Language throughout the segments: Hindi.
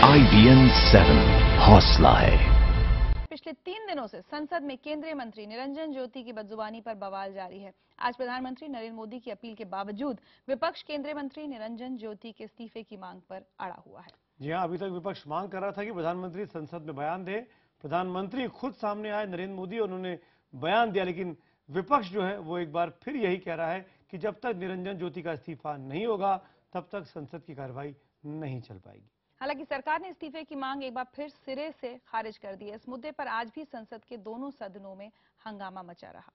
IBN 7 हौसला है। पिछले 3 दिनों से संसद में केंद्रीय मंत्री निरंजन ज्योति की बदजुबानी पर बवाल जारी है। आज प्रधानमंत्री नरेंद्र मोदी की अपील के बावजूद विपक्ष केंद्रीय मंत्री निरंजन ज्योति के इस्तीफे की मांग पर अड़ा हुआ है। जी हां, अभी तक विपक्ष मांग कर रहा था कि प्रधानमंत्री संसद में बयान दे। प्रधानमंत्री खुद सामने आए नरेंद्र मोदी, उन्होंने बयान दिया, लेकिन विपक्ष जो है वो एक बार फिर यही कह रहा है कि जब तक निरंजन ज्योति का इस्तीफा नहीं होगा तब तक संसद की कार्रवाई नहीं चल पाएगी। हालांकि सरकार ने इस्तीफे की मांग एक बार फिर सिरे से खारिज कर दी है। इस मुद्दे पर आज भी संसद के दोनों सदनों में हंगामा मचा रहा।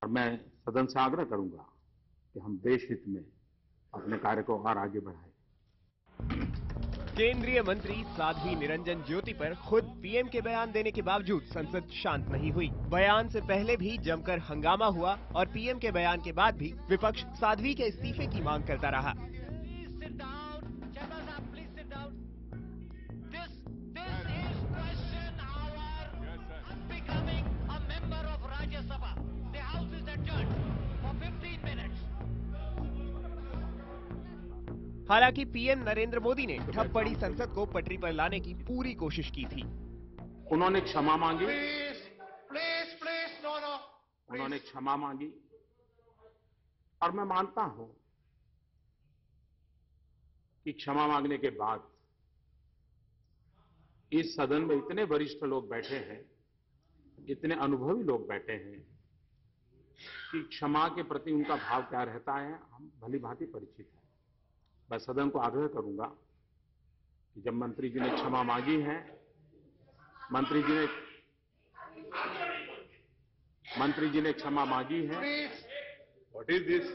और मैं सदन से आग्रह करूंगा कि हम देश हित में अपने कार्य को और आगे बढ़ाएं। केंद्रीय मंत्री साध्वी निरंजन ज्योति पर खुद पीएम के बयान देने के बावजूद संसद शांत नहीं हुई। बयान से पहले भी जमकर हंगामा हुआ और पीएम के बयान के बाद भी विपक्ष साध्वी के इस्तीफे की मांग करता रहा। हालांकि पीएम नरेंद्र मोदी ने ठप पड़ी संसद को पटरी पर लाने की पूरी कोशिश की थी। उन्होंने क्षमा मांगी, उन्होंने क्षमा मांगी और मैं मानता हूं कि क्षमा मांगने के बाद इस सदन में इतने वरिष्ठ लोग बैठे हैं, इतने अनुभवी लोग बैठे हैं कि क्षमा के प्रति उनका भाव क्या रहता है हम भली भांति परिचित हैं। मैं सदन को आग्रह करूंगा कि जब मंत्री जी ने क्षमा मांगी है, मंत्री जी ने क्षमा मांगी है, व्हाट इज दिस?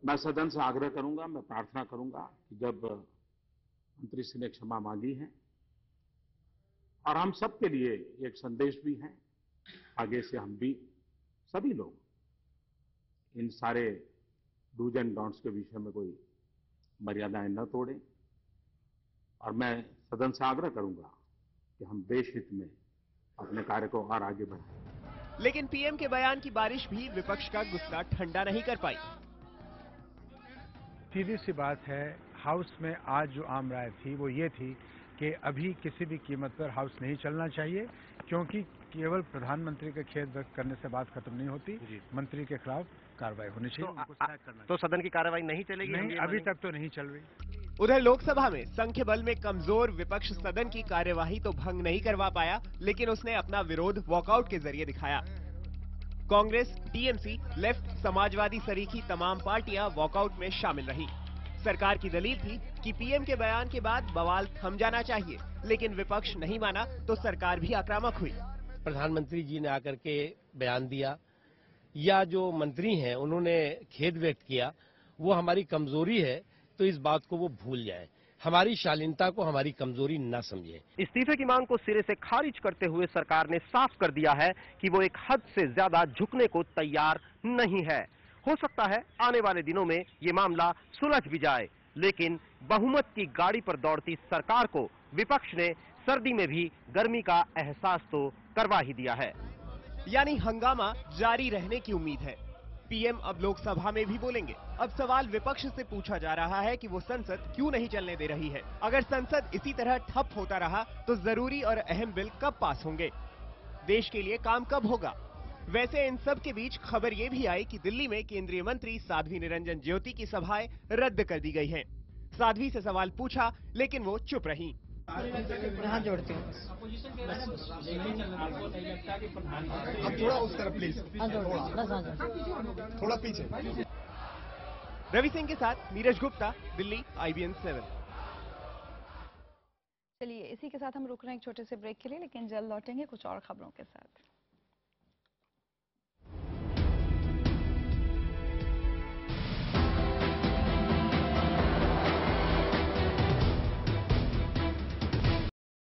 मैं सदन से आग्रह करूंगा, मैं प्रार्थना करूंगा कि जब मंत्री जी ने क्षमा मांगी है और हम सबके लिए एक संदेश भी है, आगे से हम भी सभी लोग इन सारे डूज एंड डोंट्स के विषय में कोई मर्यादाएं न तोड़ें और मैं सदन से आग्रह करूंगा कि हम देश हित में अपने कार्य को और आगे बढ़ाएं। लेकिन पीएम के बयान की बारिश भी विपक्ष का गुस्सा ठंडा नहीं कर पाई। सीधी सी बात है, हाउस में आज जो आम राय थी वो ये थी कि अभी किसी भी कीमत पर हाउस नहीं चलना चाहिए, क्योंकि केवल प्रधानमंत्री के खेद व्यक्त करने से बात खत्म नहीं होती, मंत्री के खिलाफ कार्रवाई होनी चाहिए। तो सदन की कार्रवाई नहीं चलेगी? नहीं, अभी तक तो नहीं चल रही। उधर लोकसभा में संख्या बल में कमजोर विपक्ष सदन की कार्यवाही तो भंग नहीं करवा पाया, लेकिन उसने अपना विरोध वॉकआउट के जरिए दिखाया। कांग्रेस, टीएमसी, लेफ्ट, समाजवादी सरीखी तमाम पार्टियां वॉकआउट में शामिल रही। सरकार की दलील थी कि पीएम के बयान के बाद बवाल थम जाना चाहिए, लेकिन विपक्ष नहीं माना तो सरकार भी आक्रामक हुई। प्रधानमंत्री जी ने आकर के बयान दिया या जो मंत्री हैं उन्होंने खेद व्यक्त किया, वो हमारी कमजोरी है तो इस बात को वो भूल जाए, हमारी शालीनता को हमारी कमजोरी न समझे। इस्तीफे की मांग को सिरे से खारिज करते हुए सरकार ने साफ कर दिया है कि वो एक हद से ज्यादा झुकने को तैयार नहीं है। हो सकता है आने वाले दिनों में ये मामला सुलझ भी जाए, लेकिन बहुमत की गाड़ी पर दौड़ती सरकार को विपक्ष ने सर्दी में भी गर्मी का एहसास तो करवा ही दिया है। यानी हंगामा जारी रहने की उम्मीद है। पीएम अब लोकसभा में भी बोलेंगे। अब सवाल विपक्ष से पूछा जा रहा है कि वो संसद क्यों नहीं चलने दे रही है। अगर संसद इसी तरह ठप होता रहा तो जरूरी और अहम बिल कब पास होंगे, देश के लिए काम कब होगा। वैसे इन सब के बीच खबर ये भी आई कि दिल्ली में केंद्रीय मंत्री साध्वी निरंजन ज्योति की सभाएं रद्द कर दी गई हैं। साध्वी से सवाल पूछा लेकिन वो चुप रहीं। हाथ जोड़ती हूँ। अब थोड़ा उस तरफ प्लीज, थोड़ा पीछे। रवि सिंह के साथ नीरज गुप्ता, दिल्ली, IBN 7। चलिए इसी के साथ हम रुक रहे हैं एक छोटे से ब्रेक के लिए, लेकिन जल्द लौटेंगे कुछ और खबरों के साथ।